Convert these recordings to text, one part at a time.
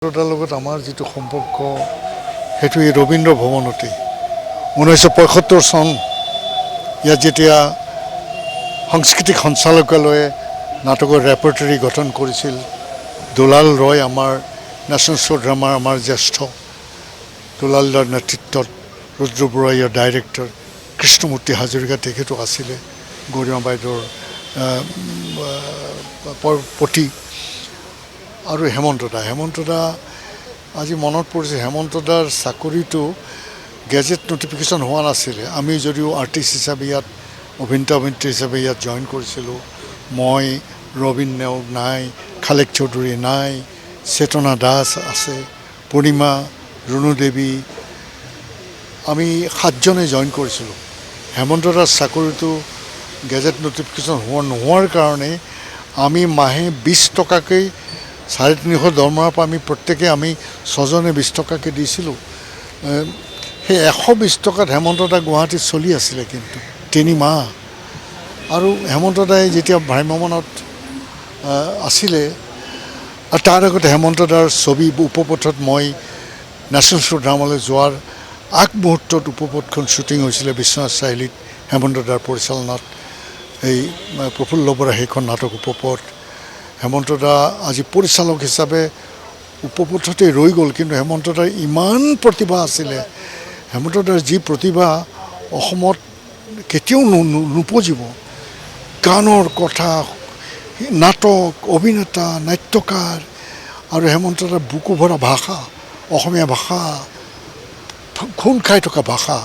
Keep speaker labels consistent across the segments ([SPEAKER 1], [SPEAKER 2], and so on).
[SPEAKER 1] তাৰ লগত আমাৰ যিটো সম্পৰ্ক সেইটো এই ৰবীন্দ্ৰ ভৱনতে 1975 চন ইয়াত যেতিয়া সাংস্কৃতিক সঞ্চালকালয়ে নাটকৰ ৰেপাৰ্টৰী গঠন কৰিছিল দুলাল ৰয় আমাৰ নেশ্যনেল শ্ব' ড্ৰামাৰ আমাৰ জ্যেষ্ঠ দুলালদাৰ নেতৃত্বত ৰুদ্ৰ বৰুৱা ইয়াৰ ডাইৰেক্টৰ কৃষ্ণমূৰ্তি হাজৰিকা তেখেতো আছিলে গৰিমা বাইদেউৰ পতি আৰু হেমন্ত দা আজি মনত পৰিছে হেমন্ত দাৰ চাকৰিটো গেজেট নটিফিকেশ্যন হোৱা নাছিলে আমি যদিও আৰ্টিষ্ট হিচাপে ইয়াত অভিনেতা হিচাপে ইয়াত জইন কৰিছিলোঁ মই ৰবীন নেওগ নাই খালেক চৌধুৰী নাই চেতনা দাস আছে পূৰ্ণিমা ৰুণু দেৱী আমি 7জনে জইন কৰিছিলোঁ হেমন্ত দাৰ চাকৰিটো গেজেট নটিফিকেশ্যন নোহোৱাৰ কাৰণে আমি মাহে 20 টকাকৈ 350 দৰমহাৰ পৰা আমি প্ৰত্যেকে আমি 6জনে 20 টকাকৈ দিছিলোঁ সেই 120 টকাত হেমন্ত দা গুৱাহাটীত চলি আছিলে কিন্তু 3 মাহ আৰু হেমন্ত দাই যেতিয়া ভ্ৰাম্যমানত আছিলে আৰু তাৰ আগতে হেমন্ত দাৰ ছবি উপপথত মই নেশ্যনেল শ্ব' ড্ৰামালৈ যোৱাৰ আগমুহূৰ্তত উপপথখন শ্বুটিং হৈছিলে বিশ্বনাথ চাৰিআলিত হেমন্ত দাৰ পৰিচালনাত এই প্ৰফুল্ল বৰা সেইখন নাটক উপপথ হেমন্ত দা আজি পৰিচালক হিচাপে উপপথতে ৰৈ গ'ল কিন্তু হেমন্ত দাৰ ইমান প্ৰতিভা আছিলে হেমন্ত দাৰ যি প্ৰতিভা অসমত কেতিয়াও নুপুজিব গানৰ কথা নাটক অভিনেতা নাট্যকাৰ আৰু হেমন্ত দাৰ বুকু ভৰা ভাষা অসমীয়া ভাষা খুন খাই থকা ভাষা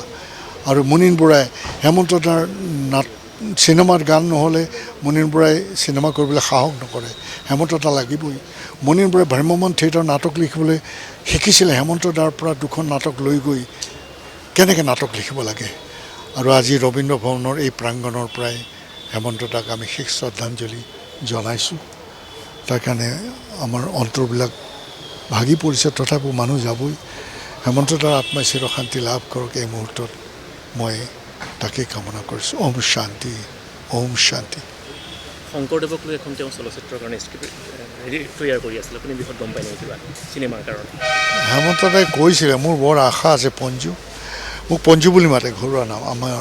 [SPEAKER 1] আৰু মুনীন বৰাই হেমন্ত দাৰ চিনেমাৰ গান নহ'লে মুনীন বৰাই চিনেমা কৰিবলৈ সাহস নকৰে হেমন্ত দা লাগিবই মুনীন বৰাই ভ্ৰাম্যমান থিয়েটাৰ নাটক লিখিবলৈ শিকিছিলে হেমন্ত দাৰ পৰা 2খন নাটক লৈ গৈ কেনেকৈ নাটক লিখিব লাগে আৰু আজি ৰবীন্দ্ৰ ভৱনৰ এই প্ৰাংগণৰ পৰাই হেমন্ত দাক আমি শেষ শ্ৰদ্ধাঞ্জলি জনাইছোঁ তাৰ কাৰণে আমাৰ অন্তৰবিলাক ভাগি পৰিছে তথাপিও মানুহ যাবই হেমন্ত দাৰ আত্মাই চিৰশান্তি লাভ কৰক এই মুহূৰ্তত মই তাকে কামনা কৰিছোঁ ওম শান্তি ওম শান্তি
[SPEAKER 2] শংকৰদেৱক লৈ এখন তেওঁ চলচ্চিত্ৰৰ কাৰণে স্ক্ৰিপ্ট তৈয়াৰ কৰি আছিল আপুনি বিষয়ত গম পাই নেকি কিবা চিনেমাৰ কাৰণে
[SPEAKER 1] হেমন্ত দাই কৈছিলে মোৰ বৰ আশা আছে পঞ্জু মোক পঞ্জু বুলি মাতে ঘৰুৱা নাম আমাৰ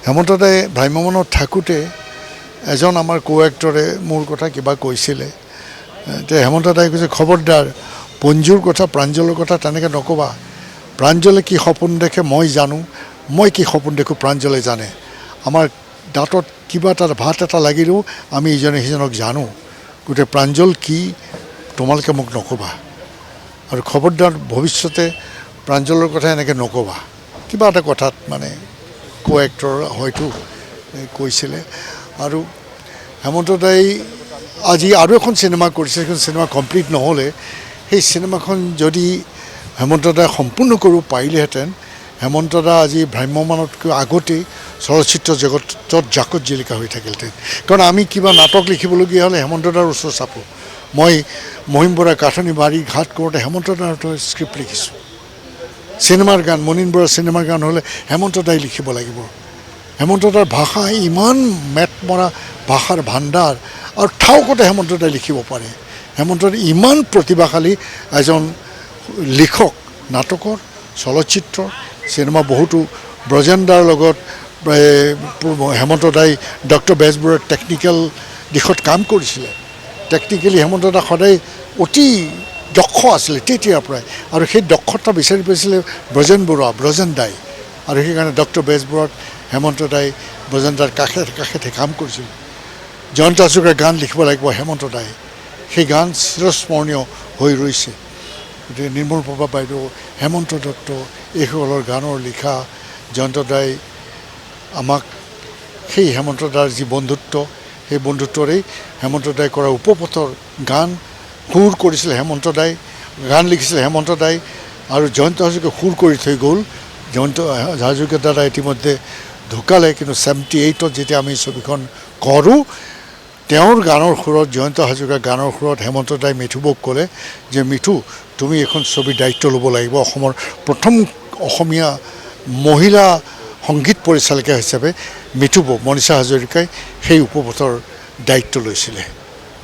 [SPEAKER 1] হেমন্ত দাই ভ্ৰাম্যমানত থাকোঁতে এজন আমাৰ কো এক্টৰে মোৰ কথা কিবা কৈছিলে এতিয়া হেমন্ত দাই কৈছে খবৰদাৰ পঞ্জুৰ কথা প্ৰাঞ্জলৰ কথা তেনেকৈ নক'বা প্ৰাঞ্জলে কি সপোন দেখে মই জানো মই কি সপোন দেখোঁ প্ৰাঞ্জলে জানে আমাৰ দাঁতত কিবা এটা ভাত এটা লাগিলেও আমি ইজনে সিজনক জানো গতিকে প্ৰাঞ্জল কি তোমালোকে মোক নক'বা আৰু খবৰদাৰ ভৱিষ্যতে প্ৰাঞ্জলৰ কথা এনেকৈ নক'বা কিবা এটা কথাত মানে কো এক্টৰ হয়তো কৈছিলে আৰু হেমন্ত দাই আজি আৰু এখন চিনেমা কৰিছে সেইখন চিনেমা কমপ্লিট নহ'লে সেই চিনেমাখন যদি হেমন্ত দাই সম্পূৰ্ণ কৰিব পাৰিলেহেঁতেন হেমন্ত দা আজি ভ্ৰাম্যমানতকৈ আগতেই চলচ্চিত্ৰ জগতত জাকত জিলিকা হৈ থাকিলহেঁতেন কাৰণ আমি কিবা নাটক লিখিবলগীয়া হ'লে হেমন্ত দাৰ ওচৰ চাপোঁ মই মহিম বৰাই কাঠনি মাৰি ঘাট কৰোঁতে হেমন্ত দাৰ স্ক্ৰিপ্ট লিখিছোঁ চিনেমাৰ গান মুনীন বৰাৰ চিনেমাৰ গান হ'লে হেমন্ত দাই লিখিব লাগিব হেমন্ত দাৰ ভাষা ইমান মেট মৰা ভাষাৰ ভাণ্ডাৰ আৰু ঠাউকতে হেমন্ত দাই লিখিব পাৰে হেমন্ত দাই ইমান প্ৰতিভাশালী এজন লিখক নাটকৰ চলচ্চিত্ৰ চিনেমা বহুতো ব্ৰজেন্দ্ৰৰ লগত হেমন্ত দাই ডক্টৰ বেজবৰুৱাৰ টেকনিকেল দিশত কাম কৰিছিলে টেকনিকেলি হেমন্ত দা সদায় অতি দক্ষ আছিলে তেতিয়াৰ পৰাই আৰু সেই দক্ষতা বিচাৰি পাইছিলে ব্ৰজেন দাই আৰু সেইকাৰণে ডক্টৰ বেজবৰুৱাত হেমন্ত দাই ব্ৰজেন দাৰ কাষে কাম কৰিছিল জয়ন্ত হাজৰিকাৰ গান লিখিব লাগিব হেমন্ত দাই সেই গান চিৰস্মৰণীয় হৈ ৰৈছে গতিকে নিৰ্মল প্ৰভা বাইদেউ হেমন্ত দত্ত এইসকলৰ গানৰ লিখা জয়ন্ত দাই আমাক সেই হেমন্ত দাৰ যি বন্ধুত্ব সেই বন্ধুত্বৰেই হেমন্ত দাই কৰা উপপথৰ গান সুৰ কৰিছিলে হেমন্ত দাই গান লিখিছিলে হেমন্ত দাই আৰু জয়ন্ত হাজৰিকাই সুৰ কৰি থৈ গ'ল জয়ন্ত হাজৰিকাৰ দ্বাৰা ইতিমধ্যে ঢুকালে কিন্তু 78ত যেতিয়া আমি ছবিখন কৰোঁ তেওঁৰ গানৰ সুৰত জয়ন্ত হাজৰিকাৰ গানৰ সুৰত হেমন্ত দাই মিঠুবক ক'লে যে মিঠু তুমি এখন ছবিৰ দায়িত্ব ল'ব লাগিব অসমৰ প্ৰথম অসমীয়া মহিলা সংগীত পৰিচালিকা হিচাপে মিঠুবক মনীষা হাজৰিকাই সেই উপপথৰ দায়িত্ব লৈছিলে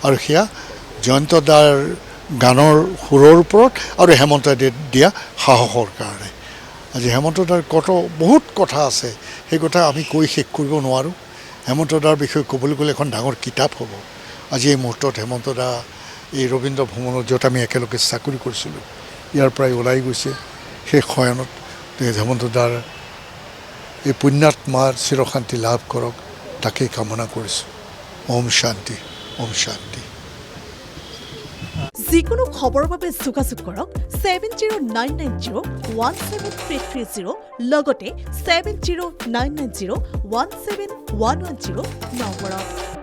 [SPEAKER 1] আৰু সেয়া জয়ন্ত দাৰ গানৰ সুৰৰ ওপৰত আৰু হেমন্ত দাই দিয়া সাহসৰ কাৰণে আজি হেমন্ত দাৰ বহুত কথা আছে সেই কথা আমি কৈ শেষ কৰিব নোৱাৰোঁ হেমন্ত দাৰ বিষয়ে ক'বলৈ গ'লে এখন ডাঙৰ কিতাপ হ'ব আজি এই মুহূৰ্তত হেমন্ত দা এই ৰবীন্দ্ৰ ভৱনত য'ত আমি একেলগে চাকৰি কৰিছিলোঁ ইয়াৰ পৰাই ওলাই গৈছে সেই শয়নত হেমন্ত দাৰ এই পুণ্যাত্মাৰ চিৰশান্তি লাভ কৰক তাকেই কামনা কৰিছোঁ ওম শান্তি ওম শান্তি
[SPEAKER 3] যিকোনো খবৰৰ বাবে যোগাযোগ কৰক 7099017330 লগতে 7099017110 নম্বৰত